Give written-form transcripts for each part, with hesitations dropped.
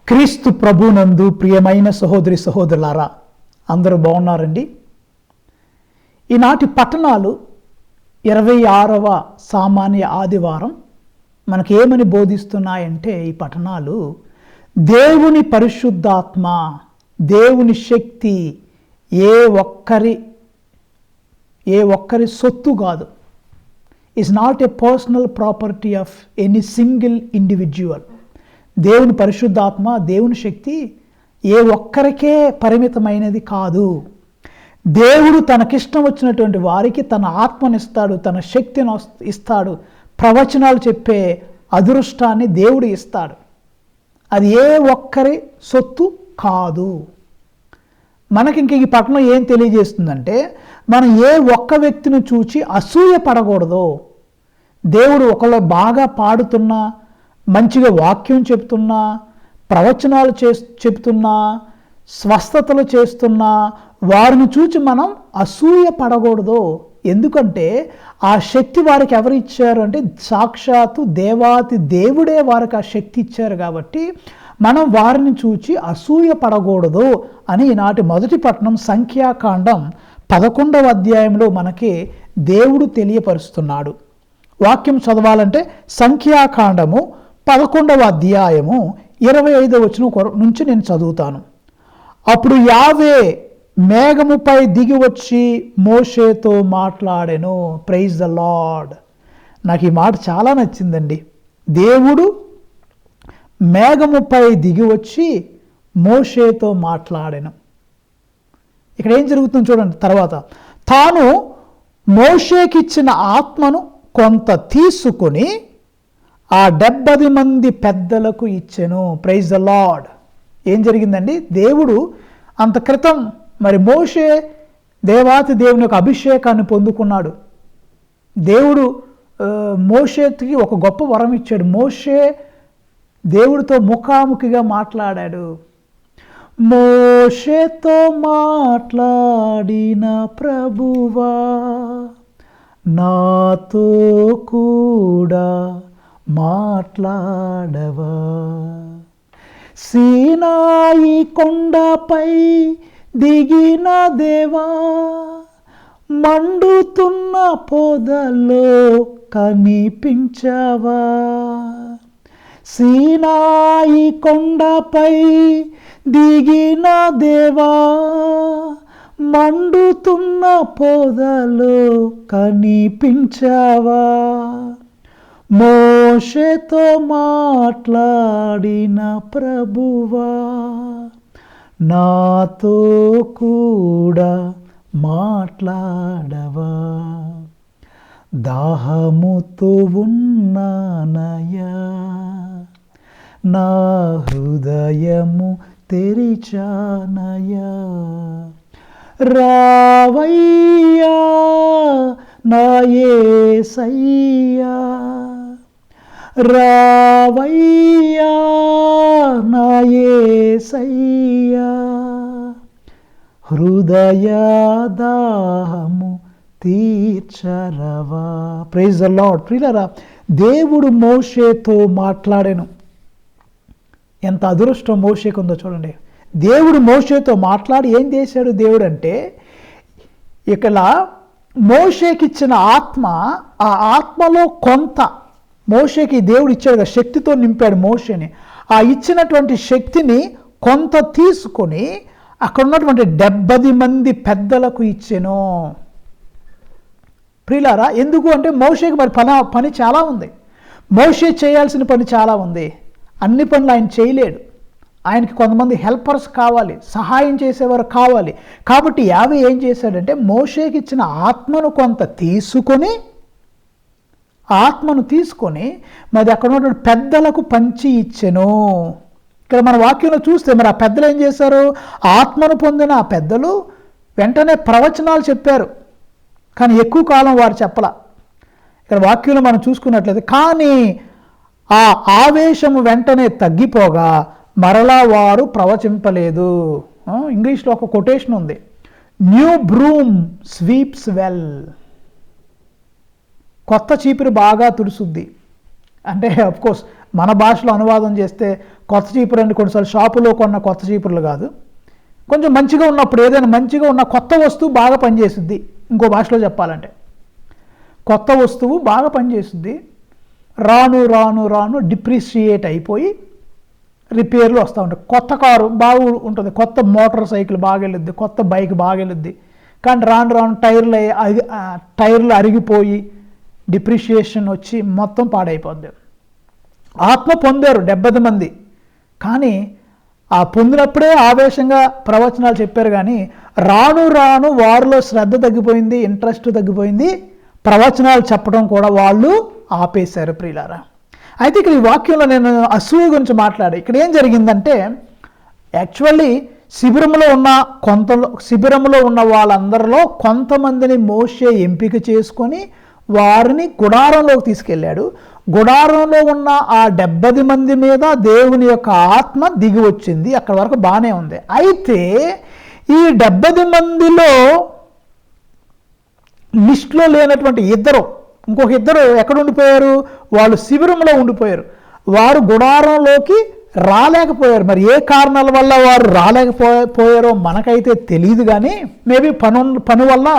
క్రీస్తు ప్రభునందు ప్రియమైన సహోదరి సహోదరులారా, అందరూ బాగున్నారండి. ఈనాటి పట్టణాలు 26వ సామాన్య ఆదివారం మనకి ఏమని బోధిస్తున్నాయంటే, ఈ పట్టణాలు దేవుని పరిశుద్ధాత్మ, దేవుని శక్తి ఏ ఒక్కరి సొత్తు కాదు. Is not a personal property of any single individual. దేవుని పరిశుద్ధాత్మ, దేవుని శక్తి ఏ ఒక్కరికే పరిమితమైనది కాదు. దేవుడు తనకిష్టం వచ్చినటువంటి వారికి తన ఆత్మనిస్తాడు, తన శక్తిని ఇస్తాడు, ప్రవచనాలు చెప్పే అదృష్టాన్ని దేవుడు ఇస్తాడు. అది ఏ ఒక్కరి సొత్తు కాదు. మనకి ఇంక ఈ పట్టణం ఏం తెలియజేస్తుందంటే, మనం ఏ ఒక్క వ్యక్తిని చూచి అసూయ పడకూడదు. దేవుడు ఒకళ్ళు బాగా పాడుతున్నా, మంచిగా వాక్యం చెప్తున్నా, ప్రవచనాలు చెప్తున్నా, స్వస్థతలు చేస్తున్నా వారిని చూచి మనం అసూయ పడకూడదు. ఎందుకంటే ఆ శక్తి వారికి ఎవరు ఇచ్చారు అంటే, సాక్షాత్తు దేవాతి దేవుడే వారికి ఆ శక్తి ఇచ్చారు. కాబట్టి మనం వారిని చూచి అసూయ పడకూడదు అని ఈనాటి మొదటి పట్టణం సంఖ్యాకాండం 11వ అధ్యాయంలో మనకి దేవుడు తెలియపరుస్తున్నాడు. వాక్యం చదవాలంటే సంఖ్యాకాండము 11వ అధ్యాయము 25వ వచనం నుంచి నేను చదువుతాను. అప్పుడు యావే మేఘముపై దిగి వచ్చి మోషేతో మాట్లాడెను. Praise the lord. నాకు ఈ మాట చాలా నచ్చిందండి. దేవుడు మేఘముపై దిగి వచ్చి మోషేతో మాట్లాడెను. ఇక్కడ ఏం జరుగుతుందో చూడండి. తర్వాత తాను మోషేకిచ్చిన ఆత్మను కొంత తీసుకొని ఆ 70 మంది పెద్దలకు ఇచ్చెను. Praise the Lord. ఏం జరిగిందండి? దేవుడు అంత క్రితం మరి మోషే దేవాతి దేవుని యొక్క అభిషేకాన్ని పొందుకున్నాడు. దేవుడు మోషేకి ఒక గొప్ప వరం ఇచ్చాడు. మోషే దేవుడితో ముఖాముఖిగా మాట్లాడాడు. మోషేతో మాట్లాడిన ప్రభువా నాతో కూడా మాట్లాడవా, సీనాయి కొండపై దిగిన దేవా, మండుతున్న పొదల్లో కనిపించవా, సీనాయి కొండపై దిగిన దేవా, మండుతున్న పొదలో కనిపించవా, మోషేతో మాట్లాడిన ప్రభువా నాతో కూడా మాట్లాడవా, దాహముతో ఉన్నానయా, నా హృదయము తెరిచానయా, రావయ్యా నా యేసయ్యా, రావయ్యా నా యేసయ్యా, హృదయ దాహము తీర్చరవా. Praise the lord. ప్రియులారా, దేవుడు మోషేతో మాట్లాడాను. ఎంత అదృష్టం మోషేకు ఉందో చూడండి. దేవుడు మోషేతో మాట్లాడి ఏం చేశాడు దేవుడు అంటే, ఇక్కడ మోషేకిచ్చిన ఆత్మ, ఆ ఆత్మలో కొంత మోషేకి దేవుడు ఇచ్చాడు కదా, శక్తితో నింపాడు మోషేని. ఆ ఇచ్చినటువంటి శక్తిని కొంత తీసుకొని అక్కడ ఉన్నటువంటి 70 మంది పెద్దలకు ఇచ్చెను. ప్రియులారా, ఎందుకు అంటే మోషేకి మరి పని చాలా ఉంది. మోషే చేయాల్సిన పని చాలా ఉంది. అన్ని పనులు ఆయన చేయలేడు. ఆయనకి కొంతమంది హెల్పర్స్ కావాలి, సహాయం చేసేవారు కావాలి. కాబట్టి యావే ఏం చేశాడంటే, మోషేకి ఇచ్చిన ఆత్మను కొంత తీసుకొని మరి అక్కడ ఉన్నటువంటి పెద్దలకు పంచి ఇచ్చెను. ఇక్కడ మన వాక్యంలో చూస్తే మరి ఆ పెద్దలు ఏం చేశారు? ఆత్మను పొందిన ఆ పెద్దలు వెంటనే ప్రవచనాలు చెప్పారు, కానీ ఎక్కువ కాలం వారు చెప్పలా. ఇక్కడ వాక్యంలో మనం చూసుకున్నట్లయితే, కానీ ఆ ఆవేశము వెంటనే తగ్గిపోగా మరలా వారు ప్రవచింపలేదు. ఇంగ్లీష్లో ఒక కొటేషన్ ఉంది, న్యూ బ్రూమ్ స్వీప్స్ వెల్. కొత్త చీపురు బాగా తుడుసుద్ది. అంటే అఫ్కోర్స్ మన భాషలో అనువాదం చేస్తే కొత్త చీపురు అంటే కొన్నిసార్లు షాపులో కొన్న కొత్త చీపుర్లు కాదు, కొంచెం మంచిగా ఉన్నప్పుడు ఏదైనా మంచిగా ఉన్న కొత్త వస్తువు బాగా పనిచేస్తుంది. ఇంకో భాషలో చెప్పాలంటే కొత్త వస్తువు బాగా పనిచేస్తుంది, రాను రాను రాను డిప్రిషియేట్ అయిపోయి రిపేర్లు వస్తూ ఉంటాయి. కొత్త కారు బాగా ఉంటుంది, కొత్త మోటార్ సైకిల్ బాగా వెళ్ళుద్ది, కొత్త బైక్ బాగా వెళ్ళుద్ది. కానీ రాను రాను టైర్లు అరిగిపోయి డిప్రిషియేషన్ వచ్చి మొత్తం పాడైపోద్ది. ఆత్మ పొందారు 70 మంది, కానీ ఆ పొందినప్పుడే ఆవేశంగా ప్రవచనాలు చెప్పారు, కానీ రాను రాను వారిలో శ్రద్ధ తగ్గిపోయింది, ఇంట్రెస్ట్ తగ్గిపోయింది, ప్రవచనాలు చెప్పడం కూడా వాళ్ళు ఆపేశారు ప్రియులారా. అయితే ఇక్కడ ఈ వాక్యంలో నేను అసూయ గురించి మాట్లాడే, ఇక్కడ ఏం జరిగిందంటే యాక్చువల్లీ శిబిరంలో ఉన్న వాళ్ళందరిలో కొంతమందిని మోషే ఎంపిక చేసుకొని వారిని గుడారంలోకి తీసుకెళ్ళాడు. గుడారంలో ఉన్న ఆ 70 మంది మీద దేవుని యొక్క ఆత్మ దిగి వచ్చింది. అక్కడ వరకు బాగానే ఉంది. అయితే ఈ 70 మందిలో లిస్టులో లేనటువంటి ఇంకొక ఇద్దరు ఎక్కడ ఉండిపోయారు? వాళ్ళు శిబిరంలో ఉండిపోయారు. వారు గుడారంలోకి రాలేకపోయారు. మరి ఏ కారణాల వల్ల వారు రాలేకపోయారో మనకైతే తెలియదు, కానీ మేబీ పని వల్ల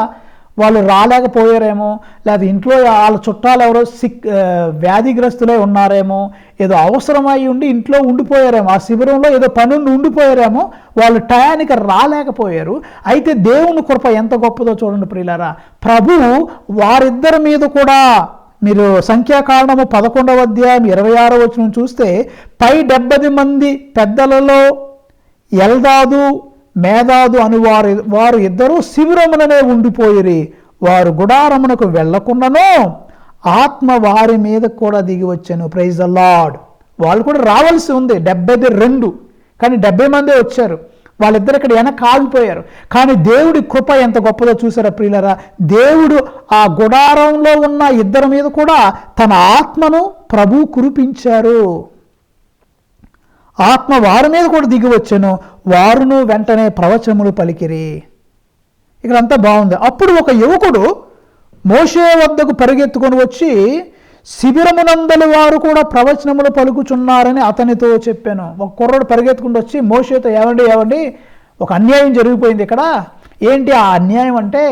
వాళ్ళు రాలేకపోయారేమో, లేదా ఇంట్లో వాళ్ళ చుట్టాలు ఎవరో వ్యాధిగ్రస్తులై ఉన్నారేమో, ఏదో అవసరమై ఉండి ఇంట్లో ఉండిపోయారేమో, ఆ శిబిరంలో ఏదో పని ఉండిపోయారేమో, వాళ్ళు టయానికి రాలేకపోయారు. అయితే దేవుని కృప ఎంత గొప్పదో చూడండి ప్రియులారా. ప్రభువు వారిద్దరి మీద కూడా, మీరు సంఖ్యాకాండము 11వ అధ్యాయం 26వ వచనం చూస్తే, పై 70 మంది పెద్దలలో ఎల్దాదు మేధాదు అని వారు ఇద్దరూ శిబిరముననే ఉండిపోయిరి. వారు గుడారమునకు వెళ్లకుండాను ఆత్మ వారి మీద కూడా దిగి వచ్చాను. Praise the Lord. వాళ్ళు కూడా రావాల్సి ఉంది 72, కానీ 70 మందే వచ్చారు. వాళ్ళిద్దరు ఇక్కడ వెనక ఆగిపోయారు. కానీ దేవుడి కృప ఎంత గొప్పదో చూసారా ప్రియులరా. దేవుడు ఆ గుడారంలో ఉన్న ఇద్దరి మీద కూడా తన ఆత్మను ప్రభు కురిపించారు. ఆత్మ వారి మీద కూడా దిగి వచ్చాను. వారును వెంటనే ప్రవచనములు పలికిరి. ఇక్కడంతా బాగుంది. అప్పుడు ఒక యువకుడు మోషే వద్దకు పరిగెత్తుకొని వచ్చి, శిబిరమునందలి వారు కూడా ప్రవచనములు పలుకుచున్నారని అతనితో చెప్పాను. ఒక కుర్రాడు పరిగెత్తుకుంటూ వచ్చి మోషేతో, ఏవండి ఒక అన్యాయం జరిగిపోయింది ఇక్కడ. ఏంటి ఆ అన్యాయం అంటే,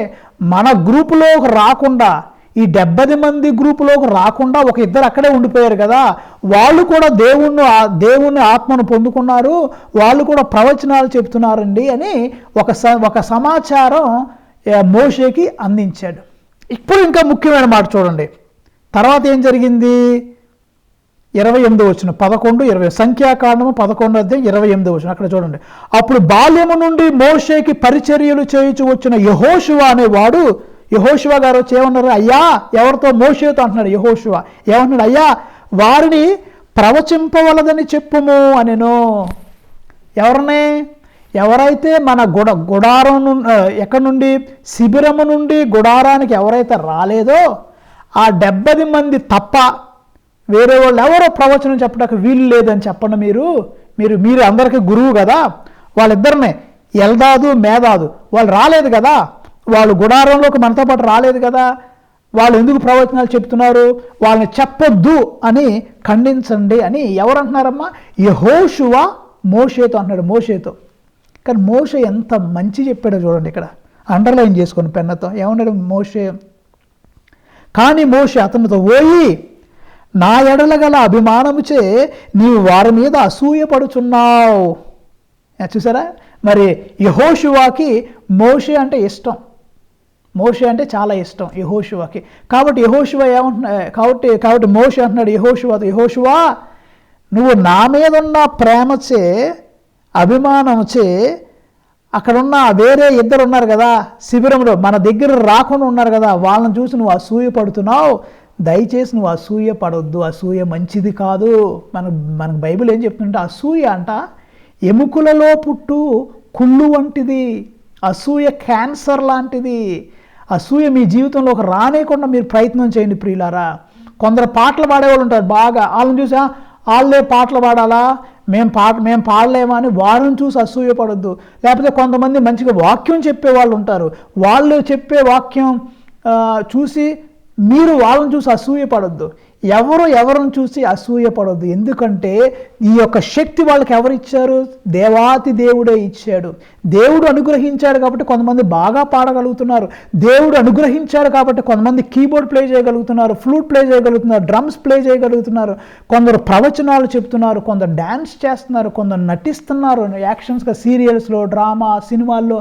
మన గ్రూపులోకి రాకుండా, ఈ 70 మంది గ్రూపులోకి రాకుండా ఒక ఇద్దరు అక్కడే ఉండిపోయారు కదా, వాళ్ళు కూడా దేవుని ఆత్మను పొందుకున్నారు, వాళ్ళు కూడా ప్రవచనాలు చెప్తున్నారండి అని ఒక సమాచారం మోషేకి అందించాడు. ఇప్పుడు ఇంకా ముఖ్యమైన మాట చూడండి. తర్వాత ఏం జరిగింది? 28వ వచనం, 11-20, సంఖ్యాకాండము 11వ అధ్యాయం 28వ వచనం, అక్కడ చూడండి. అప్పుడు బాల్యము నుండి మోషేకి పరిచర్యలు చేయుచు వచ్చిన యెహోషువ అనేవాడు, యెహోషువ గారు వచ్చి ఏమన్నారు? అయ్యా, ఎవరితో? మోషేతో అంటున్నాడు. యెహోషువ ఏమన్నాడు? అయ్యా, వారిని ప్రవచింపవలదని చెప్పుము అనెను. ఎవరైతే మన గుడారం ఎక్కడి నుండి, శిబిరము నుండి గుడారానికి ఎవరైతే రాలేదో ఆ 70 మంది తప్ప వేరే వాళ్ళు ఎవరో ప్రవచనం చెప్పడానికి వీలు లేదని చెప్పండి. మీరు అందరికీ గురువు కదా. వాళ్ళిద్దరినే, ఎల్దాదు మేధాదు, వాళ్ళు రాలేదు కదా, వాళ్ళు గుడారంలోకి మనతో పాటు రాలేదు కదా, వాళ్ళు ఎందుకు ప్రవచనాలు చెప్తున్నారు? వాళ్ళని చెప్పొద్దు అని ఖండించండి అని ఎవరు అంటున్నారమ్మా? యెహోషువ మోషేతో అంటున్నాడు. మోషేతో. కానీ మోషే ఎంత మంచి చెప్పాడో చూడండి. ఇక్కడ అండర్లైన్ చేసుకొని పెన్నతో ఏమన్నాడు మోషే? కానీ మోషే అతనితో, ఓయి, నా ఎడల గల అభిమానముచే నీవు వారి మీద అసూయపడుచున్నావు. చూసారా? మరి యెహోషువకి మోషే అంటే ఇష్టం. మోషే అంటే చాలా ఇష్టం యెహోషువకి. కాబట్టి యెహోషువ కాబట్టి మోషే అంటున్నాడు యెహోషువతో, యెహోషువా, నువ్వు నా మీద ఉన్న ప్రేమచే, అభిమానముచే, అక్కడున్న వేరే ఇద్దరు ఉన్నారు కదా శిబిరంలో, మన దగ్గర రాకుండా ఉన్నారు కదా, వాళ్ళని చూసి నువ్వు అసూయ పడుతున్నావు. దయచేసి నువ్వు అసూయ పడొద్దు. అసూయ మంచిది కాదు. మనకు బైబిల్ ఏం చెప్తుంటే, అసూయ అంట ఎముకలలో పుట్టు కుళ్ళు వంటిది. అసూయ క్యాన్సర్ లాంటిది. అసూయ మీ జీవితంలోకి రానేకుండా మీరు ప్రయత్నం చేయండి ప్రియులారా. కొందరు పాటలు పాడేవాళ్ళు ఉంటారు బాగా, వాళ్ళని చూసా వాళ్ళే పాటలు పాడాలా, మేము పాడలేమా అని వాళ్ళని చూసి అసూయ పడొద్దు. లేకపోతే కొంతమంది మంచిగా వాక్యం చెప్పేవాళ్ళు ఉంటారు, వాళ్ళు చెప్పే వాక్యం చూసి మీరు వాళ్ళని చూసి అసూయ పడొద్దు. ఎవరిని చూసి అసూయపడొద్దు. ఎందుకంటే ఈ యొక్క శక్తి వాళ్ళకి ఎవరు ఇచ్చారు? దేవాతి దేవుడే ఇచ్చాడు. దేవుడు అనుగ్రహించాడు కాబట్టి కొంతమంది బాగా పాడగలుగుతున్నారు. దేవుడు అనుగ్రహించాడు కాబట్టి కొంతమంది కీబోర్డ్ ప్లే చేయగలుగుతున్నారు, ఫ్లూట్ ప్లే చేయగలుగుతున్నారు, డ్రమ్స్ ప్లే చేయగలుగుతున్నారు, కొందరు ప్రవచనాలు చెప్తున్నారు, కొందరు డ్యాన్స్ చేస్తున్నారు, కొందరు నటిస్తున్నారు యాక్షన్స్గా సీరియల్స్లో, డ్రామా, సినిమాల్లో.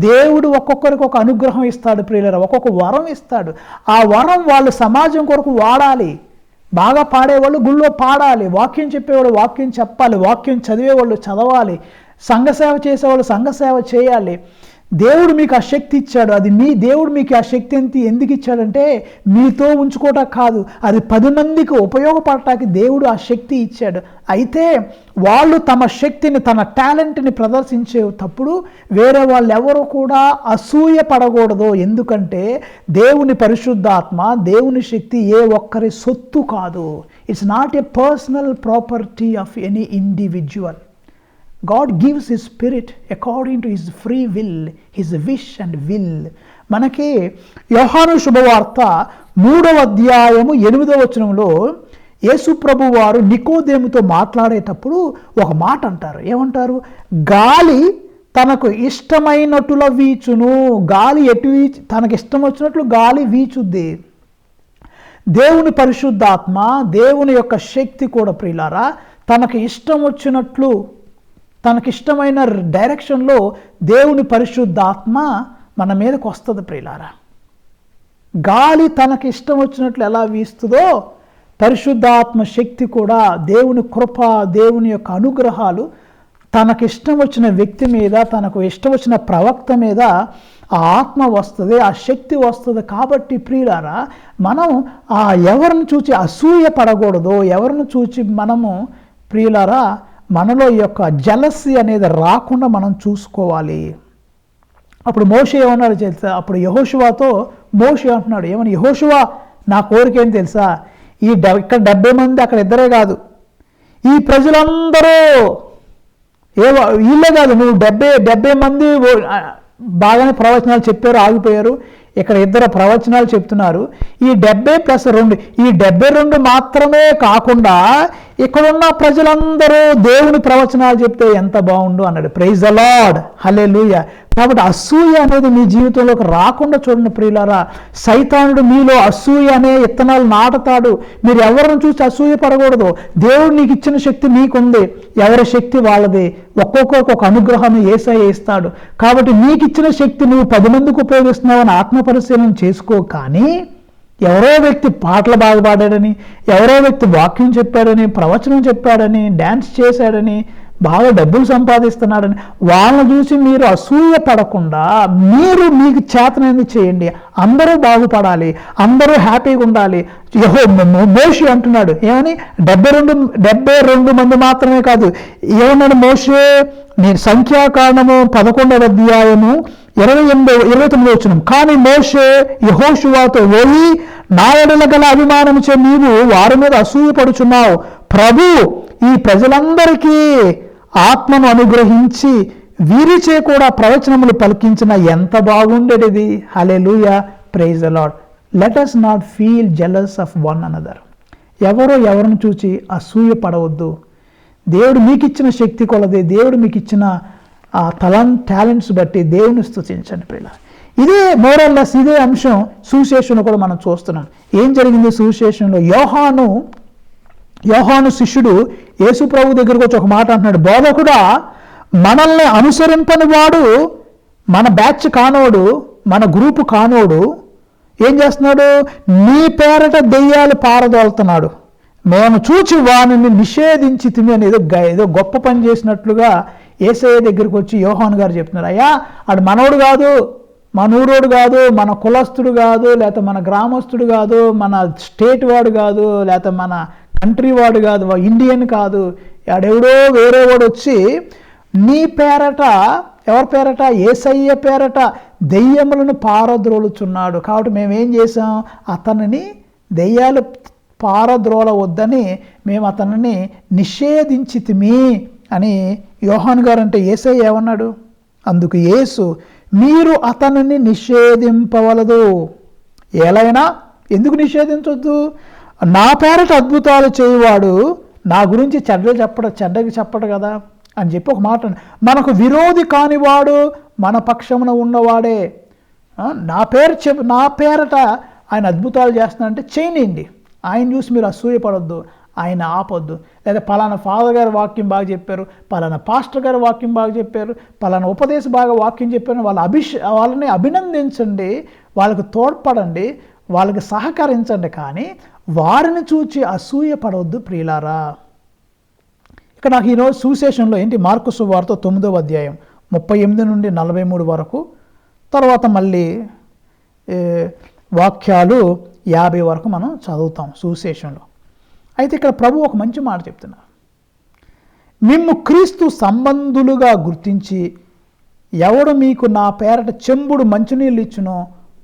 దేవుడు ఒక్కొక్కరికి ఒక అనుగ్రహం ఇస్తాడు ప్రియులారా, ఒక్కొక్క వరం ఇస్తాడు. ఆ వరం వాళ్ళు సమాజం కొరకు వాడాలి. బాగా పాడేవాళ్ళు గుళ్ళో పాడాలి, వాక్యం చెప్పేవాళ్ళు వాక్యం చెప్పాలి, వాక్యం చదివేవాళ్ళు చదవాలి, సంఘసేవ చేసేవాళ్ళు సంఘసేవ చేయాలి. దేవుడు మీకు ఆ శక్తి ఇచ్చాడు. అది దేవుడు మీకు ఆ శక్తి ఎందుకు ఇచ్చాడంటే మీతో ఉంచుకోవటం కాదు, అది 10 మందికి ఉపయోగపడటానికి దేవుడు ఆ శక్తి ఇచ్చాడు. అయితే వాళ్ళు తమ శక్తిని, తన టాలెంట్ని ప్రదర్శించేటప్పుడు వేరే వాళ్ళు ఎవరు కూడా అసూయ పడకూడదు. ఎందుకంటే దేవుని పరిశుద్ధాత్మ, దేవుని శక్తి ఏ ఒక్కరి సొత్తు కాదు. It's not a personal property of any individual. God gives His Spirit according to His free will, His wish and will. మనకి యోహాను శుభవార్త 3వ అధ్యాయము 8వ వచనంలో యేసు ప్రభు వారు నికోదేముతో మాట్లాడేటప్పుడు ఒక మాట అంటారు. ఏమంటారు? గాలి తనకు ఇష్టమైనట్టుల వీచును. గాలి ఎటు తనకు ఇష్టం వచ్చినట్లు గాలి వీచుద్ది. దేవుని పరిశుద్ధాత్మ, దేవుని యొక్క శక్తి కూడా ప్రియులారా తనకు ఇష్టం వచ్చినట్లు, తనకిష్టమైన డైరెక్షన్లో దేవుని పరిశుద్ధాత్మ మన మీదకి వస్తుంది ప్రియులారా. గాలి తనకి ఇష్టం వచ్చినట్లు ఎలా వీస్తుందో పరిశుద్ధాత్మ శక్తి కూడా, దేవుని కృప, దేవుని యొక్క అనుగ్రహాలు తనకిష్టం వచ్చిన వ్యక్తి మీద, తనకు ఇష్టం వచ్చిన ప్రవక్త మీద ఆ ఆత్మ వస్తుంది, ఆ శక్తి వస్తుంది. కాబట్టి ప్రియులారా మనం ఎవరిని చూచి అసూయ పడకూడదు. ఎవరిని చూచి మనము ప్రియులారా మనలో ఈ యొక్క జలసి అనేది రాకుండా మనం చూసుకోవాలి. అప్పుడు మోషే ఏమన్నాడు తెలుసా? అప్పుడు యెహోషువతో మోషే అంటున్నాడు, ఏమని? యెహోషువా, నా కోరిక ఏం తెలుసా? ఇక్కడ 70 మంది, అక్కడ 2 కాదు, ఈ ప్రజలందరూ వీళ్ళే కాదు, నువ్వు 70 మంది బాగానే ప్రవచనాలు చెప్పారు, ఆగిపోయారు. ఇక్కడ 2 ప్రవచనాలు చెప్తున్నారు. ఈ 70 + 2, ఈ 72 మాత్రమే కాకుండా ఇక్కడున్న ప్రజలందరూ దేవుని ప్రవచనాలు చెప్తే ఎంత బాగుండు అన్నాడు. ప్రైజ్ ద లార్డ్, హల్లెలూయా. కాబట్టి అసూయ అనేది మీ జీవితంలోకి రాకుండా చూడండి ప్రియులారా. సైతానుడు మీలో అసూయ అనే విత్తనాలు నాటుతాడు. మీరు ఎవరిని చూసి అసూయ పడకూడదు. దేవుడు నీకు ఇచ్చిన శక్తి నీకుంది, ఎవరి శక్తి వాళ్ళది. ఒక్కొక్కరికి ఒక అనుగ్రహాన్ని యేసయ్య ఇస్తాడు. కాబట్టి నీకు ఇచ్చిన శక్తి నువ్వు 10 మందికి ఉపయోగిస్తున్నావని ఆత్మపరిశీలన చేసుకో. కానీ ఎవరో వ్యక్తి పాటలు బాగా పాడాడని, ఎవరో వ్యక్తి వాక్యం చెప్పాడని, ప్రవచనం చెప్పాడని, డ్యాన్స్ చేశాడని, బాగా డబ్బులు సంపాదిస్తున్నాడని వాళ్ళని చూసి మీరు అసూయ పడకుండా మీరు మీకు చేతనైంది చేయండి. అందరూ బాగుపడాలి, అందరూ హ్యాపీగా ఉండాలి. మోషే అంటున్నాడు ఏమని? 72 మంది మాత్రమే కాదు. ఏమన్నాడు మోషే? నేను సంఖ్యాకాండము 11వ అధ్యాయము 29వ వచనం. కానీ మోషే యెహోషువతో, వెళ్ళి నా ఎడల గల అభిమానముచే నీవు వారి మీద అసూయపడుచున్నావు. ప్రభు ఈ ప్రజలందరికీ ఆత్మను అనుగ్రహించి వీరిచే కూడా ప్రవచనములు పలికించిన ఎంత బాగుండేది. Hallelujah, praise the Lord. Let us not feel jealous of one another. ఎవరిని చూచి అసూయ పడవద్దు. దేవుడు మీకు ఇచ్చిన శక్తి కొలది, దేవుడు మీకు ఇచ్చిన ఆ టాలెంట్స్ బట్టి దేవుని స్తుతించండి ప్రియుల. ఇదే మోరల్లెస్ ఇదే అంశం సువిశేషంలో కూడా మనం చూస్తున్నాం. ఏం జరిగింది సువిశేషంలో? యోహాను శిష్యుడు యేసు ప్రభు దగ్గరకు వచ్చి ఒక మాట అంటున్నాడు, బోధకుడా, మనల్ని అనుసరింపని వాడు, మన బ్యాచ్ కానోడు, మన గ్రూపు కానోడు ఏం చేస్తున్నాడు? నీ పేరట దెయ్యాలు పారదోలుతున్నాడు, మేము చూచి వానిని నిషేధించి తిని అని ఏదో గొప్ప పని చేసినట్లుగా యేసయ్య దగ్గరికి వచ్చి యోహాను గారు చెప్తున్నారు, అయ్యా ఆడు మనోడు కాదు, మన ఊరోడు కాదు, మన కులస్తుడు కాదు, లేకపోతే మన గ్రామస్తుడు కాదు, మన స్టేట్ వాడు కాదు, లేకపోతే మన కంట్రీ వాడు కాదు, ఇండియన్ కాదు, ఆడెవడో వేరే వాడు వచ్చి నీ పేరట, ఎవరి పేరట? యేసయ్య పేరట దెయ్యములను పారద్రోలుచున్నాడు. కాబట్టి మేమేం చేసాం? అతనిని దెయ్యాలు పారద్రోలవద్దని మేము అతనిని నిషేధించితిమి అని యోహాను గారు అంటే యేసయ్య ఏమన్నాడు? అందుకు యేసు, మీరు అతనిని నిషేధింపవలదు. ఎలాగైనా ఎందుకు నిషేధించొద్దు? నా పేరట అద్భుతాలు చేయువాడు నా గురించి చెడ్డకి చెప్పడు కదా అని చెప్పి ఒక మాట. మనకు విరోధి కానివాడు మన పక్షమున ఉన్నవాడే. నా పేరట ఆయన అద్భుతాలు చేస్తున్నాడంటే చేయనండి. ఆయన చూసి మీరు అసూయపడొద్దు, ఆయన ఆపొద్దు. లేదా పలానా ఫాదర్ గారు వాక్యం బాగా చెప్పారు, పలానా పాస్టర్ గారు వాక్యం బాగా చెప్పారు, పలానా ఉపదేశం బాగా వాక్యం చెప్పారు, వాళ్ళని అభినందించండి, వాళ్ళకు తోడ్పడండి, వాళ్ళకి సహకరించండి. కానీ వారిని చూచి అసూయపడవద్దు ప్రియులారా. ఇక్కడ నాకు ఈరోజు సువిశేషంలో ఏంటి, మార్కు సువార్త 9వ అధ్యాయం 38 నుండి 43 వరకు, తర్వాత మళ్ళీ వాక్యాలు 50 వరకు మనం చదువుతాం సువిశేషంలో. అయితే ఇక్కడ ప్రభు ఒక మంచి మాట చెప్తున్నారు. మిమ్ము క్రీస్తు సంబంధులుగా గుర్తించి ఎవడు మీకు నా పేరట చెంబుడు మంచినీళ్ళు ఇచ్చునో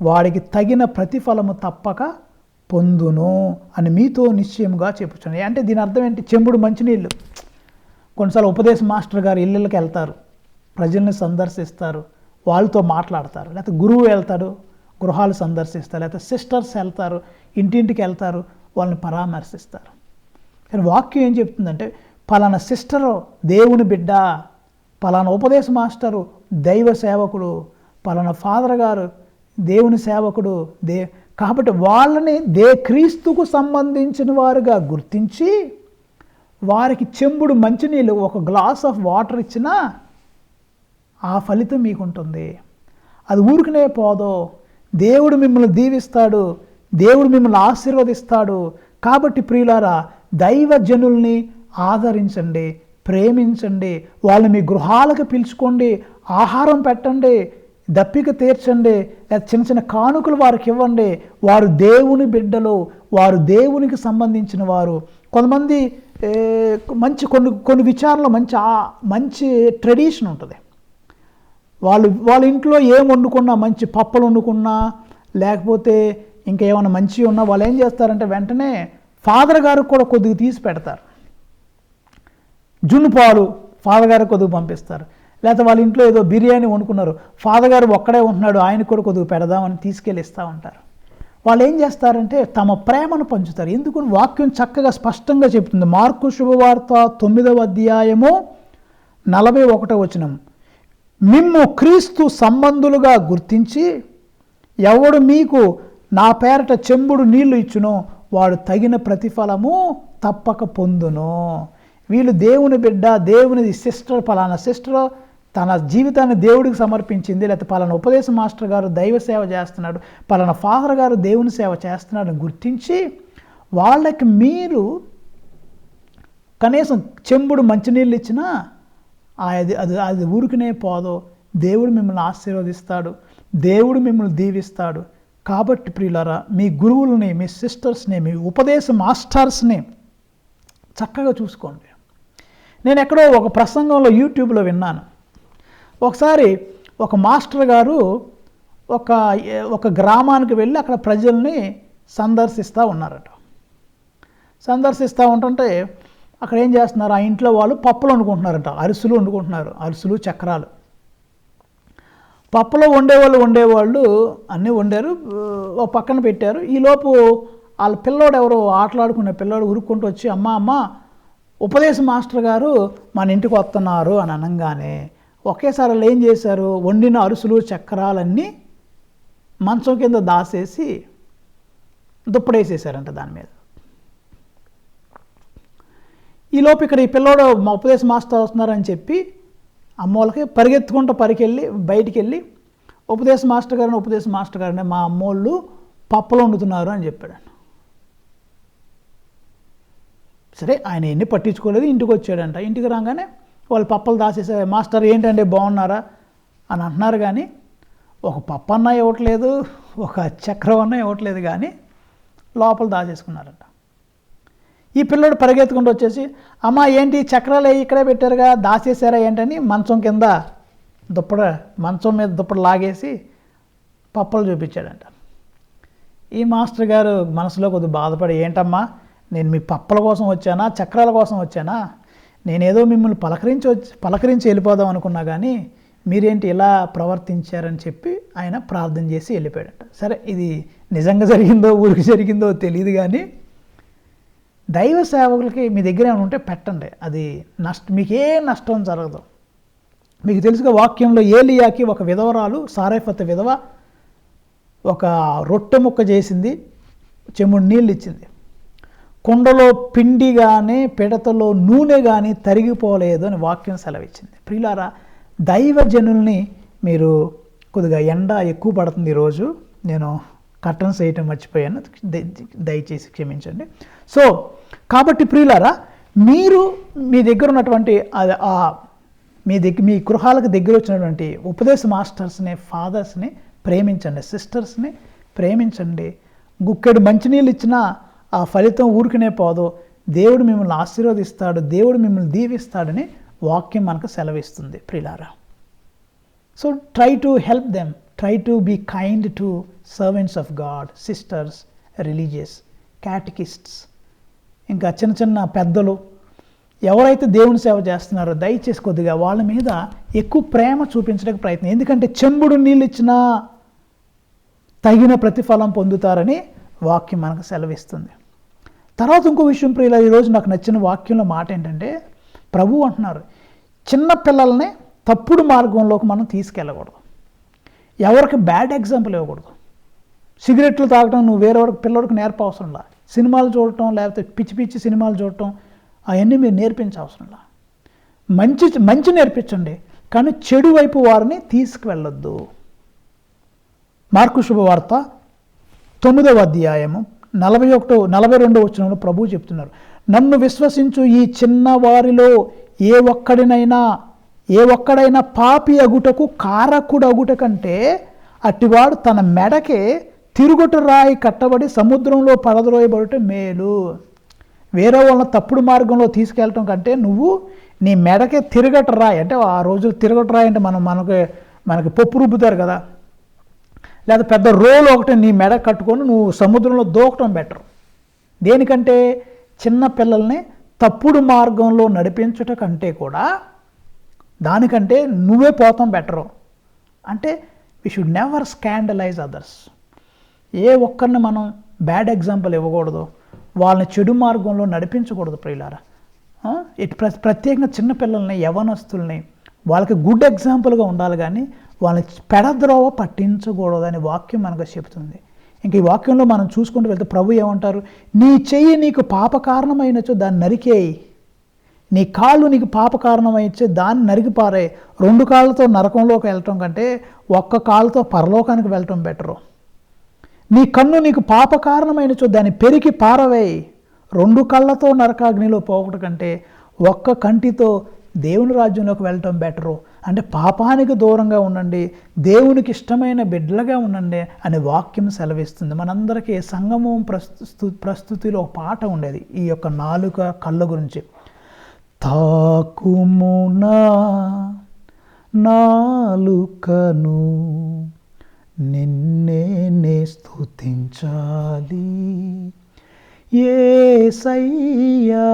వాడికి తగిన ప్రతిఫలము తప్పక పొందును అని మీతో నిశ్చయముగా చెప్పుచున్నాను. అంటే దీని అర్థం ఏంటి? చెంబుడు మంచినీళ్ళు. కొన్నిసార్లు ఉపదేశ మాస్టర్ గారు ఇళ్ళకి వెళ్తారు, ప్రజల్ని సందర్శిస్తారు, వాళ్ళతో మాట్లాడతారు. లేకపోతే గురువు వెళ్తాడు, గృహాలు సందర్శిస్తారు. లేకపోతే సిస్టర్స్ వెళ్తారు, ఇంటింటికి వెళ్తారు, వాళ్ళని పరామర్శిస్తారు. కానీ వాక్యం ఏం చెప్తుందంటే, పలానా సిస్టరు దేవుని బిడ్డ, పలానా ఉపదేశ మాస్టరు దైవ సేవకుడు, పలానా ఫాదర్ గారు దేవుని సేవకుడు, కాబట్టి వాళ్ళని క్రీస్తుకు సంబంధించిన వారుగా గుర్తించి వారికి చెంబుడు మంచినీళ్ళు, ఒక గ్లాస్ ఆఫ్ వాటర్ ఇచ్చినా ఆ ఫలితం మీకుంటుంది. అది ఊరికనే పోదో, దేవుడు మిమ్మల్ని దీవిస్తాడు, దేవుడు మిమ్మల్ని ఆశీర్వదిస్తాడు. కాబట్టి ప్రియులారా, దైవజనుల్ని ఆదరించండి, ప్రేమించండి, వాళ్ళని మీ గృహాలకు పిలుచుకోండి, ఆహారం పెట్టండి, దప్పిక తీర్చండి, చిన్న చిన్న కానుకలు వారికి ఇవ్వండి. వారు దేవుని బిడ్డలు, వారు దేవునికి సంబంధించిన వారు. కొంతమంది మంచి కొన్ని విచారణలో మంచి ట్రెడిషన్ ఉంటుంది. వాళ్ళ ఇంట్లో ఏం వండుకున్నా, మంచి పప్పలు వండుకున్నా, లేకపోతే ఇంకా ఏమైనా మంచిగా ఉన్నా వాళ్ళు ఏం చేస్తారంటే వెంటనే ఫాదర్ గారికి కూడా కొద్దిగా తీసి పెడతారు. జున్ను పాలు ఫాదర్ గారికి కొద్దిగా పంపిస్తారు. లేకపోతే వాళ్ళ ఇంట్లో ఏదో బిర్యానీ వండుకున్నారు, ఫాదర్ గారు ఒక్కడే ఉంటున్నాడు, ఆయనకు కూడా కొద్దిగా పెడదామని తీసుకెళ్ళి ఇస్తూ ఉంటారు. వాళ్ళు ఏం చేస్తారంటే తమ ప్రేమను పంచుతారు. ఎందుకు? వాక్యం చక్కగా స్పష్టంగా చెప్తుంది. మార్కు శుభవార్త 9వ అధ్యాయము 41వ వచనం, మిమ్ము క్రీస్తు సంబంధులుగా గుర్తించి ఎవడు మీకు నా పేరట చెంబుడు నీళ్లు ఇచ్చునో వాడు తగిన ప్రతిఫలము తప్పక పొందును. వీళ్ళు దేవుని బిడ్డ, దేవుని సిస్టర్, పలానా సిస్టర్ తన జీవితాన్ని దేవుడికి సమర్పించింది, లేకపోతే పలానా ఉపదేశ మాస్టర్ గారు దైవ సేవ చేస్తున్నాడు, పలానా ఫాదర్ గారు దేవుని సేవ చేస్తున్నాడని గుర్తించి వాళ్ళకి మీరు కనీసం చెంబుడు మంచినీళ్ళు ఇచ్చినా అది ఊరికనే పోదో, దేవుడు మిమ్మల్ని ఆశీర్వదిస్తాడు, దేవుడు మిమ్మల్ని దీవిస్తాడు. కాబట్టి ప్రియులారా, మీ గురువులని, మీ సిస్టర్స్ని, మీ ఉపదేశ మాస్టర్స్ని చక్కగా చూసుకోండి. నేను ఎక్కడో ఒక ప్రసంగంలో యూట్యూబ్లో విన్నాను. ఒకసారి ఒక మాస్టర్ గారు ఒక గ్రామానికి వెళ్ళి అక్కడ ప్రజల్ని సందర్శిస్తూ ఉన్నారట. సందర్శిస్తూ ఉంటుంటే అక్కడ ఏం చేస్తున్నారు, ఆ ఇంట్లో వాళ్ళు పప్పులు వండుకుంటున్నారట, అరిసెలు వండుకుంటున్నారు, అరిసెలు చక్రాలు. పప్పులో వండేవాళ్ళు అన్నీ వండారు, ఒక పక్కన పెట్టారు. ఈలోపు వాళ్ళ పిల్లోడు ఎవరో ఆటలాడుకునే పిల్లోడు ఉరుక్కుంటూ వచ్చి, అమ్మ ఉపదేశ మాస్టర్ గారు మన ఇంటికి వస్తున్నారు అని అనగానే ఒకేసారి వాళ్ళు ఏం చేశారు, వండిన అరుసులు చక్రాలన్నీ మంచం కింద దాసేసి దుప్పడేసేసారంట దాని మీద. ఈలోపు ఇక్కడ ఈ పిల్లోడు మా ఉపదేశ మాస్టర్ వస్తున్నారని చెప్పి అమ్మోళ్ళకి పరిగెత్తుకుంటూ బయటికి వెళ్ళి ఉపదేశ మాస్టర్ గారిని మా అమ్మోళ్ళు పప్పులు వండుతున్నారు అని చెప్పాడంట. సరే, ఆయన ఎన్ని పట్టించుకోలేదు, ఇంటికి వచ్చాడంట. ఇంటికి రాగానే వాళ్ళు పప్పలు దాసేసారు. మాస్టర్ ఏంటంటే బాగున్నారా అని అంటున్నారు, కానీ ఒక పప్పు అన్నా ఇవ్వట్లేదు, ఒక చక్రం అన్నా ఇవ్వట్లేదు, కానీ లోపల దాచేసుకున్నారంట. ఈ పిల్లడు పరిగెత్తుకుంటూ వచ్చేసి, అమ్మ ఏంటి చక్రాలు ఇక్కడే పెట్టారుగా, దాచేసారా ఏంటని మంచం మీద దుప్పడ లాగేసి పప్పలు చూపించాడంట. ఈ మాస్టర్ గారు మనసులో కొద్దిగా బాధపడి, ఏంటమ్మా నేను మీ పప్పల కోసం వచ్చానా, చక్రాల కోసం వచ్చానా, నేనేదో మిమ్మల్ని పలకరించి వెళ్ళిపోదాం అనుకున్నా, కానీ మీరేంటి ఇలా ప్రవర్తించారని చెప్పి ఆయన ప్రార్థన చేసి వెళ్ళిపోయాడట. సరే, ఇది నిజంగా జరిగిందో ఊరికి జరిగిందో తెలియదు, కానీ దైవ సేవకులకి మీ దగ్గర ఏమైనా ఉంటే పెట్టండి, అది మీకు ఏ నష్టం జరగదు. మీకు తెలుసుగా వాక్యంలో ఏలియాకి ఒక విధవరాలు, సారైఫత్ విధవ, ఒక రొట్టె ముక్క చేసింది, చెముడు నీళ్ళు ఇచ్చింది. కుండలో పిండి కానీ పిడతలో నూనె కానీ తరిగిపోలేదు అని వాక్యం సెలవిచ్చింది. ప్రియులారా, దైవజనుల్ని మీరు కొద్దిగా ఎండ ఎక్కువ పడుతుంది ఈరోజు, నేను కర్టన్స్ వేయటం మర్చిపోయాను, దయచేసి క్షమించండి. సో కాబట్టి ప్రియులారా, మీరు మీ దగ్గర ఉన్నటువంటి మీ గృహాలకు దగ్గర వచ్చినటువంటి ఉపదేశ మాస్టర్స్ని, ఫాదర్స్ని ప్రేమించండి, సిస్టర్స్ని ప్రేమించండి. గుక్కెడు మంచినీళ్ళు ఇచ్చినా ఆ ఫలితం ఊరికనే పోదు, దేవుడు మిమ్మల్ని ఆశీర్వదిస్తాడు, దేవుడు మిమ్మల్ని దీవిస్తాడని వాక్యం మనకు సెలవిస్తుంది ప్రియులారా. So try to help them, try to be kind to servants of God, sisters, religious, catechists, ఇంకా చిన్న చిన్న పెద్దలు ఎవరైతే దేవుని సేవ చేస్తున్నారో దయచేసి కొద్దిగా వాళ్ళ మీద ఎక్కువ ప్రేమ చూపించడానికి ప్రయత్నం. ఎందుకంటే చెంబుడు నీళ్ళు ఇచ్చినా తగిన ప్రతిఫలం పొందుతారని వాక్యం మనకు సెలవిస్తుంది. తర్వాత ఇంకో విషయం ప్రియుల, ఈరోజు నాకు నచ్చిన వాక్యంలో మాట ఏంటంటే, ప్రభువు అంటున్నారు, చిన్న పిల్లల్ని తప్పుడు మార్గంలోకి మనం తీసుకెళ్ళకూడదు, ఎవరికి బ్యాడ్ ఎగ్జాంపుల్ ఇవ్వకూడదు. సిగరెట్లు తాగడం నువ్వు వేరేవారికి పిల్లడికి నేర్పవసరంలా, సినిమాలు చూడటం లేకపోతే పిచ్చి పిచ్చి సినిమాలు చూడటం అవన్నీ మీరు నేర్పించవసరంలా. మంచి నేర్పించండి, కానీ చెడు వైపు వారిని తీసుకువెళ్ళొద్దు. మార్కు శుభవార్త 9వ అధ్యాయము 41-42 వచనంలో ప్రభువు చెప్తున్నారు, నన్ను విశ్వసించు ఈ చిన్న వారిలో ఏ ఒక్కడైనా పాపి అగుటకు కారకుడు అగుట కంటే అట్టివాడు తన మెడకే తిరుగుట రాయి కట్టబడి సముద్రంలో పడద్రోయబడుట మేలు. వేరే వాళ్ళని తప్పుడు మార్గంలో తీసుకెళ్ళటం కంటే నువ్వు నీ మెడకే తిరగట రాయి, అంటే ఆ రోజులు తిరగట రాయి అంటే మనకి పప్పు రుబ్బుతారు కదా, లేదా పెద్ద రోలు ఒకటి నీ మెడ కట్టుకొని నువ్వు సముద్రంలో దూకటం బెటర్. దేనికంటే చిన్న పిల్లల్ని తప్పుడు మార్గంలో నడిపించుట కంటే కూడా దానికంటే నువ్వే పోతాం బెటరు. అంటే we should never scandalise others. ఏ ఒక్కరిని మనం బ్యాడ్ ఎగ్జాంపుల్ ఇవ్వకూడదు, వాళ్ళని చెడు మార్గంలో నడిపించకూడదు ప్రియులారా. ప్రత్యేకంగా చిన్నపిల్లల్ని, యవనస్తుల్ని వాళ్ళకి గుడ్ ఎగ్జాంపుల్గా ఉండాలి, కానీ వాళ్ళని పెడద్రోవ పట్టించకూడదని వాక్యం మనకు చెబుతుంది. ఇంక ఈ వాక్యంలో మనం చూసుకుంటూ వెళ్తే ప్రభు ఏమంటారు, నీ చెయ్యి నీకు పాప కారణమైనచో దాన్ని నరికేయి, నీ కాళ్ళు నీకు పాప కారణమైతే దాన్ని నరికిపారే. 2 కాళ్ళతో నరకంలోకి వెళ్ళటం కంటే ఒక్క కాళ్ళతో పరలోకానికి వెళ్ళటం బెటరు. నీ కన్ను నీకు పాప కారణమైనచో దాన్ని పెరికి పారవేయి. 2 కళ్ళతో నరకాగ్నిలో పోకట కంటే ఒక్క కంటితో దేవుని రాజ్యంలోకి వెళ్ళటం బెటరు. అంటే పాపానికి దూరంగా ఉండండి, దేవునికి ఇష్టమైన బిడ్డలుగా ఉండండి అనే వాక్యం సెలవిస్తుంది. మనందరికీ సంగమం ప్రస్తుతిలో ఒక పాట ఉండేది ఈ యొక్క నాలుక కళ్ళ గురించి. తాకుమునా నాలుకను నిన్నే స్తుతించాలి యేసయ్యా,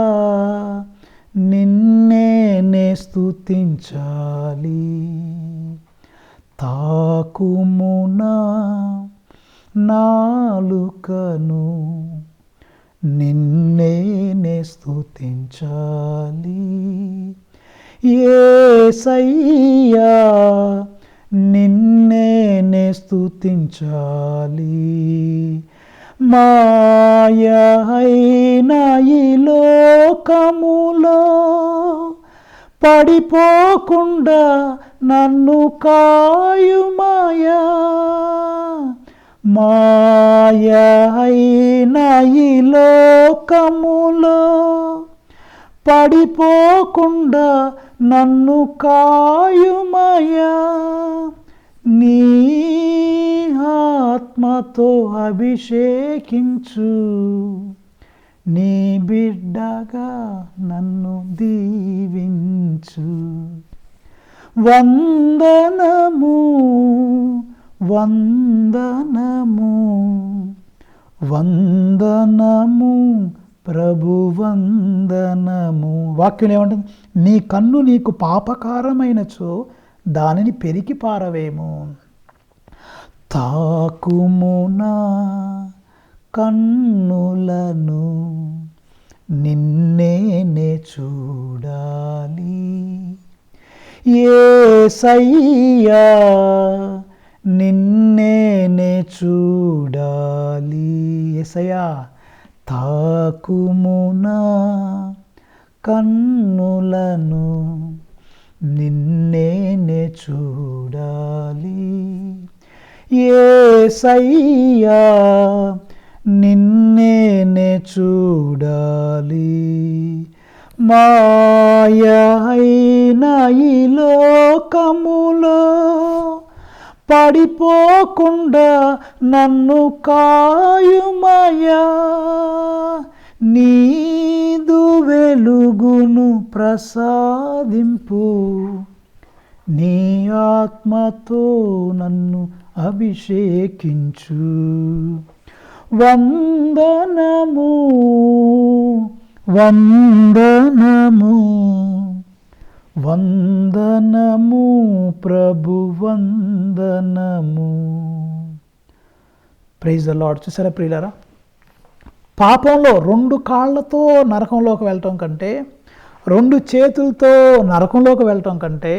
నిన్నే స్తుతించాలి. తాకుమునా నాలుకను నిన్నే స్తుతించాలి యేసయ్యా, నిన్నే స్తుతించాలి. మాయ అయిన ఈ లోకములో పడిపోకుండా నన్ను కాయుమాయా, మాయ అయిన ఈ లోకములో పడిపోకుండా నన్ను కాయుమాయా, నీ ఆత్మతో అభిషేకించు, నీ బిడ్డగా నన్ను దీవించు. వందనము వందనము వందనము ప్రభు వందనము. వాక్యం ఏమంటుంది, నీ కన్ను నీకు పాపకారమైనచో దానిని పెరికి పారవేము. తాకుమునా కన్నులను నిన్నే చూడాలి. యేసయ్యా నిన్నే చూడాలి. యేసయ్యా తాకుమునా కన్నులను నిన్నే చూడాలి. యేసయ్యా నిన్నే చూడాలి. మాయ అయిన ఈ లోకములో పడిపోకుండా నన్ను కాయుమయా. నీదు వెలుగును ప్రసాదింపు, నీ ఆత్మతో నన్ను అభిషేకించు. వందనము వందనము వందనము ప్రభు వందనము. Praise the Lord. చూసారా ప్రియులారా, పాపంలో 2 కాళ్ళతో నరకంలోకి వెళ్ళటం కంటే, 2 చేతులతో నరకంలోకి వెళ్ళటం కంటే,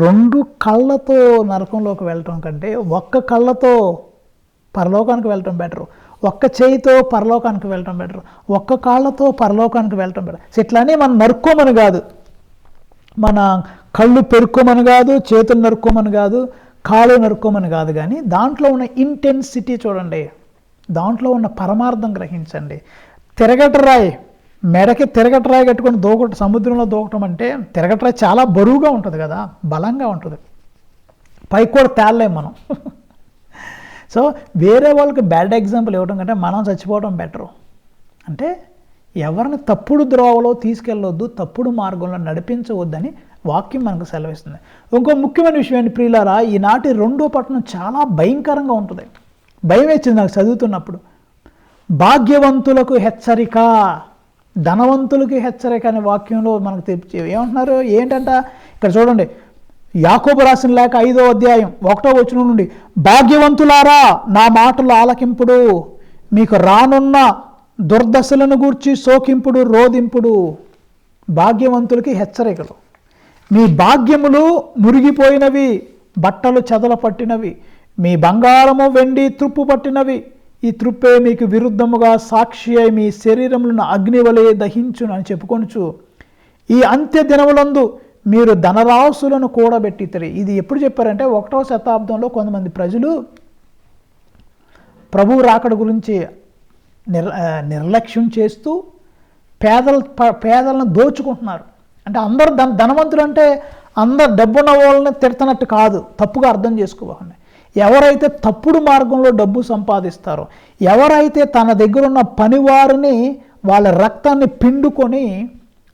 2 కళ్ళతో నరకంలోకి వెళ్ళటం కంటే, 1 కళ్ళతో పరలోకానికి వెళ్ళటం బెటరు. 1 చేయితో పరలోకానికి వెళ్ళటం బెటరు. 1 కాళ్ళతో పరలోకానికి వెళ్ళటం బెటర్. ఇట్లానే మనం నరుక్కోమని కాదు, మన కళ్ళు పెరుక్కోమని కాదు, చేతులు నరుక్కోమని కాదు, కాళ్ళు నరుక్కోమని కాదు, కానీ దాంట్లో ఉన్న ఇంటెన్సిటీ చూడండి, దాంట్లో ఉన్న పరమార్థం గ్రహించండి. తిరగటరాయి, మెడకి తిరగటరాయి కట్టుకొని సముద్రంలో దూకటం అంటే, తిరగటరాయి చాలా బరువుగా ఉంటుంది కదా, బలంగా ఉంటుంది, పైకి కూడా తేలలేం మనం. సో వేరే వాళ్ళకి బ్యాడ్ ఎగ్జాంపుల్ ఇవ్వడం కంటే మనం చచ్చిపోవడం బెటరు. అంటే ఎవరిని తప్పుడు ద్రోవలో తీసుకెళ్ళొద్దు, తప్పుడు మార్గంలో నడిపించవద్దని వాక్యం మనకు సెలవిస్తుంది. ఇంకో ముఖ్యమైన విషయం ఏంటి ప్రియులారా, ఈనాటి 2వ పట్టణం చాలా భయంకరంగా ఉంటుంది. భయం వేసింది నాకు చదువుతున్నప్పుడు. భాగ్యవంతులకు హెచ్చరిక, ధనవంతులకి హెచ్చరిక అనే వాక్యంలో మనకు ఏమంటున్నారు ఏంటంట, ఇక్కడ చూడండి, యాకోబు రాసిన లేఖ 5వ అధ్యాయం 1వ వచనం నుండి, భాగ్యవంతులారా నా మాటలు ఆలకింపుడు, మీకు రానున్న దుర్దశలను గూర్చి శోకింపుడు రోధింపుడు. భాగ్యవంతులకి హెచ్చరికలు. మీ భాగ్యములు మురిగిపోయినవి, బట్టలు చెదల పట్టినవి, మీ బంగారము వెండి త్రుప్పు పట్టినవి, ఈ త్రుప్పే మీకు విరుద్ధముగా సాక్షి అయి మీ శరీరములను అగ్నివలే దహించును అని చెప్పుకొనుచు, ఈ అంత్య దినములందు మీరు ధనరాశులను కూడబెట్టితరి. ఇది ఎప్పుడు చెప్పారంటే 1వ శతాబ్దంలో కొంతమంది ప్రజలు ప్రభువు రాకడ గురించి నిర్లక్ష్యం చేస్తూ పేదలను దోచుకుంటున్నారు. అంటే అందరూ ధనవంతులు అంటే అందరు డబ్బున్న వాళ్ళని తిడుతున్నట్టు కాదు, తప్పుగా అర్థం చేసుకోవాలి. ఎవరైతే తప్పుడు మార్గంలో డబ్బు సంపాదిస్తారో, ఎవరైతే తన దగ్గర ఉన్న పనివారిని వాళ్ళ రక్తాన్ని పిండుకొని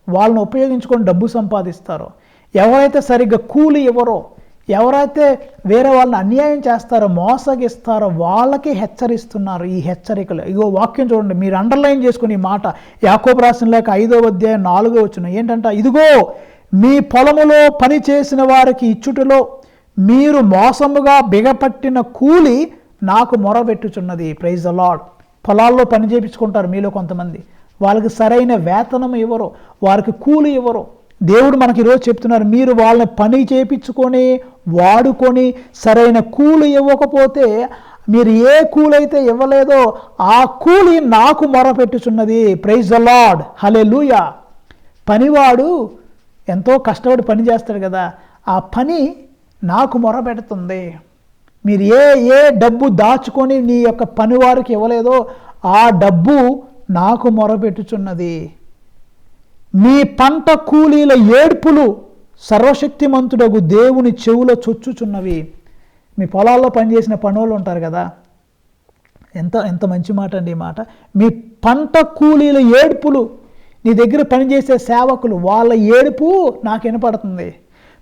వాళ్ళని ఉపయోగించుకొని డబ్బు సంపాదిస్తారో, ఎవరైతే సరిగ్గా కూలి ఇవ్వరో, ఎవరైతే వేరే వాళ్ళని అన్యాయం చేస్తారో, మోసగిస్తారో వాళ్ళకి హెచ్చరిస్తున్నారు ఈ హెచ్చరికలు. ఇగో వాక్యం చూడండి, మీరు అండర్లైన్ చేసుకుని ఈ మాట, యాకోబు రాసిన లేఖ 5వ అధ్యాయం 4వ వచనం ఏంటంట, ఇదిగో మీ పొలములో పని చేసిన వారికి ఇచ్చుటలో మీరు మోసముగా బిగపట్టిన కూలి నాకు మొరబెట్టుచున్నది. Praise the lord. పొలాల్లో పని చేయించుకుంటారు మీలో కొంతమంది, వాళ్ళకి సరైన వేతనం ఇవ్వరు, వారికి కూలి ఇవ్వరు. దేవుడు మనకి ఈరోజు చెప్తున్నారు, మీరు వాళ్ళని పని చేయించుకొని వాడుకొని సరైన కూలి ఇవ్వకపోతే, మీరు ఏ కూలి అయితే ఇవ్వలేదో ఆ కూలి నాకు మొరపెట్టుచున్నది. Praise the Lord. హల్లెలూయా. పనివాడు ఎంతో కష్టపడి పని చేస్తాడు కదా, ఆ పని నాకు మొరపెడుతుంది. మీరు ఏ డబ్బు దాచుకొని నీ యొక్క పనివారికి ఇవ్వలేదో ఆ డబ్బు నాకు మొరపెట్టుచున్నది. మీ పంట కూలీల ఏడ్పులు సర్వశక్తిమంతుడగు దేవుని చెవులో చొచ్చుచున్నవి. మీ పొలాల్లో పనిచేసిన పనులు ఉంటారు కదా, ఎంత మంచి మాట అండి ఈ మాట. మీ పంట కూలీల ఏడ్పులు, నీ దగ్గర పనిచేసే సేవకులు వాళ్ళ ఏడుపు నాకు వినపడుతుంది.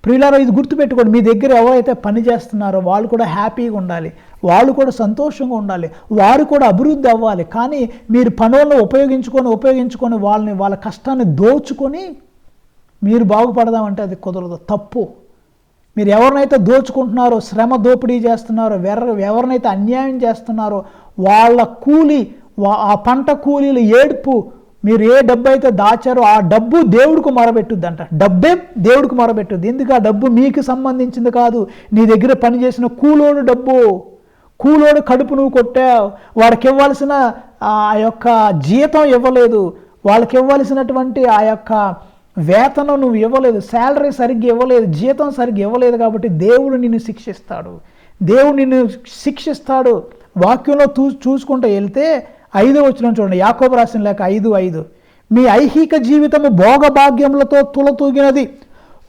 ప్రియులారా, ఇది గుర్తుపెట్టుకోండి, మీ దగ్గర ఎవరైతే పని చేస్తున్నారో వాళ్ళు కూడా హ్యాపీగా ఉండాలి, వాళ్ళు కూడా సంతోషంగా ఉండాలి, వారు కూడా అభివృద్ధి అవ్వాలి. కానీ మీరు పనులను ఉపయోగించుకొని వాళ్ళ కష్టాన్ని దోచుకొని మీరు బాగుపడదామంటే అది కుదరదు, తప్పు. మీరు ఎవరినైతే దోచుకుంటున్నారో, శ్రమ దోపిడీ చేస్తున్నారో, ఎవరినైతే అన్యాయం చేస్తున్నారో వాళ్ళ కూలి, ఆ పంట కూలీల ఏడుపు మీరు ఏ డబ్బు అయితే దాచారో ఆ డబ్బు దేవుడికి మొరబెట్టుద్దంట. డబ్బే దేవుడికి మొరబెట్టుద్ది. ఎందుకు? ఆ డబ్బు మీకు సంబంధించింది కాదు. నీ దగ్గర పనిచేసిన కూలోడు డబ్బు. కూలోడు కడుపు నువ్వు కొట్టావు, వాడికి ఇవ్వాల్సిన ఆ యొక్క జీతం ఇవ్వలేదు, వాళ్ళకి ఇవ్వాల్సినటువంటి ఆ యొక్క వేతనం నువ్వు ఇవ్వలేదు, శాలరీ సరిగ్గా ఇవ్వలేదు, జీతం సరిగ్గా ఇవ్వలేదు, కాబట్టి దేవుడు నిన్ను శిక్షిస్తాడు. దేవుడు నిన్ను శిక్షిస్తాడు. వాక్యంలో చూసుకుంటూ వెళ్తే 5వ వచనం చూడండి, యాకోబు రాసిన లేఖ 5:5. మీ ఐహిక జీవితము భోగభాగ్యములతో తులతూగినది,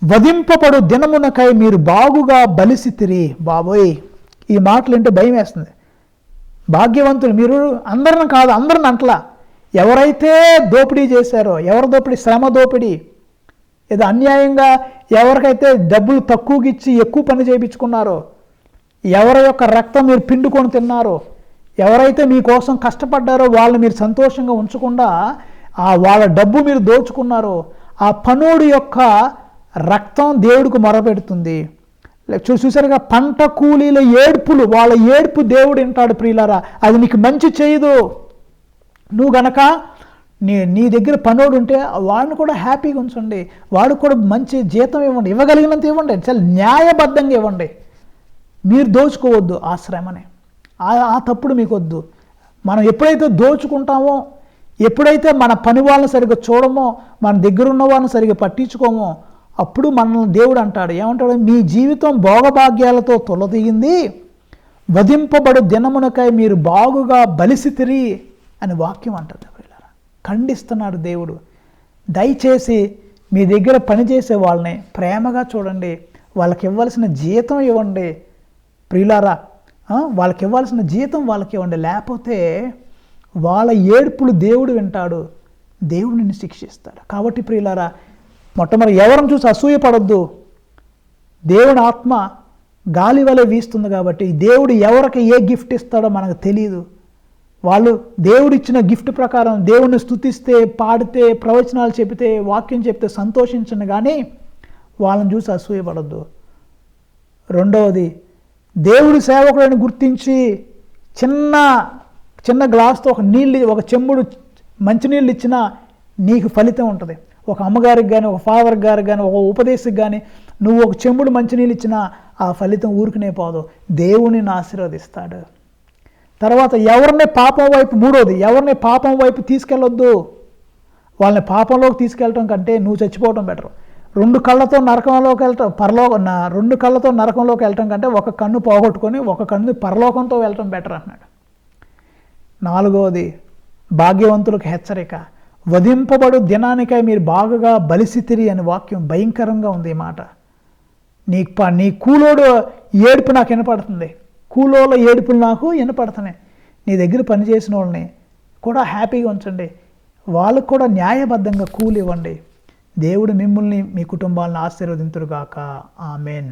వధింపబడు దినమునకై మీరు బాగుగా బలిసితిరి. బాబోయ్, ఈ మాటలు అంటే భయం వేస్తుంది. భాగ్యవంతులు మీరు, అందరిని కాదు, అందరిని అంటలా. ఎవరైతే దోపిడీ చేశారో, ఎవరి దోపిడీ? శ్రమ దోపిడీ. ఏదో అన్యాయంగా ఎవరికైతే డబ్బులు తక్కువకి ఇచ్చి ఎక్కువ పని చేయించుకున్నారో, ఎవరి యొక్క రక్తం మీరు పిండుకొని తిన్నారో, ఎవరైతే మీకోసం కష్టపడ్డారో వాళ్ళని మీరు సంతోషంగా ఉంచకుండా వాళ్ళ డబ్బు మీరు దోచుకున్నారో, ఆ పనోడు యొక్క రక్తం దేవుడికి మొరపెడుతుంది. చూసారుగా, పంట కూలీల ఏడ్పులు, వాళ్ళ ఏడ్పు దేవుడు వింటాడు. ప్రియులారా, అది నీకు మంచి చేయదు. నువ్వు గనక నీ దగ్గర పనోడు ఉంటే వాడిని కూడా హ్యాపీగా ఉంచండి, వాడికి కూడా మంచి జీతం ఇవ్వండి, ఇవ్వగలిగినంత ఇవ్వండి, చాలా న్యాయబద్ధంగా ఇవ్వండి. మీరు దోచుకోవద్దు ఆ శ్రమని, ఆ తప్పుడు మీకు వద్దు. మనం ఎప్పుడైతే దోచుకుంటామో, ఎప్పుడైతే మన పని వాళ్ళని సరిగ్గా చూడమో, మన దగ్గర ఉన్న వాళ్ళని సరిగ్గా పట్టించుకోమో, అప్పుడు మనల్ని దేవుడు అంటాడు, ఏమంటాడు? మీ జీవితం భోగభాగ్యాలతో తొలదిగింది, వధింపబడు దినమునకై మీరు బాగుగా బలిసితిరి అని వాక్యం అంటుంది. ఖండిస్తున్నాడు దేవుడు. దయచేసి మీ దగ్గర పనిచేసే వాళ్ళని ప్రేమగా చూడండి, వాళ్ళకి ఇవ్వాల్సిన జీతం ఇవ్వండి. ప్రియులారా, వాళ్ళకి ఇవ్వాల్సిన జీతం వాళ్ళకి ఇవ్వండి, లేకపోతే వాళ్ళ ఏడుపులు దేవుడు వింటాడు, దేవుడు నిన్ను శిక్షిస్తాడు. కాబట్టి ప్రియులారా, మొట్టమొదటి ఎవరిని చూసి అసూయపడొద్దు. దేవుని ఆత్మ గాలి వలె వీస్తుంది కాబట్టి దేవుడు ఎవరికి ఏ గిఫ్ట్ ఇస్తాడో మనకు తెలియదు. వాళ్ళు దేవుడిచ్చిన గిఫ్ట్ ప్రకారం దేవుని స్తుతిస్తే, పాడితే, ప్రవచనాలు చెబితే, వాక్యం చెప్తే సంతోషించండి, కానీ వాళ్ళని చూసి అసూయపడొద్దు. రెండవది, దేవుడి సేవకుడిని గుర్తించి చిన్న గ్లాస్తో ఒక చెంబుడు మంచినీళ్ళు ఇచ్చినా నీకు ఫలితం ఉంటుంది. ఒక అమ్మగారికి కానీ, ఒక ఫాదర్ గారికి కానీ, ఒక ఉపదేశకు కానీ నువ్వు ఒక చెంబుడు మంచినీళ్ళు ఇచ్చినా ఆ ఫలితం ఊరికనే పోదు, దేవునిని ఆశీర్వదిస్తాడు. తర్వాత ఎవరిని పాపం వైపు, మూడోది, ఎవరిని పాపం వైపు తీసుకెళ్ళొద్దు. వాళ్ళని పాపంలోకి తీసుకెళ్ళటం కంటే నువ్వు చచ్చిపోవటం బెటర్. 2 కళ్ళతో నరకంలోకి వెళ్ళటం, రెండు కళ్ళతో నరకంలోకి వెళ్ళటం కంటే ఒక కన్ను పోగొట్టుకొని ఒక కన్ను పరలోకంతో వెళ్ళటం బెటర్ అన్నాడు. నాలుగవది, భాగ్యవంతులకు హెచ్చరిక, వధింపబడు దినానికై మీరు బాగుగా బలిసితిరి అని వాక్యం భయంకరంగా ఉంది. ఈ మాట నీ కూలోడు ఏడుపు నాకు వినపడుతుంది, కూలోళ్ళ ఏడుపులు నాకు వినపడుతున్నాయి. నీ దగ్గర పనిచేసిన వాళ్ళని కూడా హ్యాపీగా ఉంచండి, వాళ్ళకు కూడా న్యాయబద్ధంగా కూలి ఇవ్వండి. దేవుడు మిమ్మల్ని, మీ కుటుంబాలను ఆశీర్వదింతురుగాక. ఆమేన్.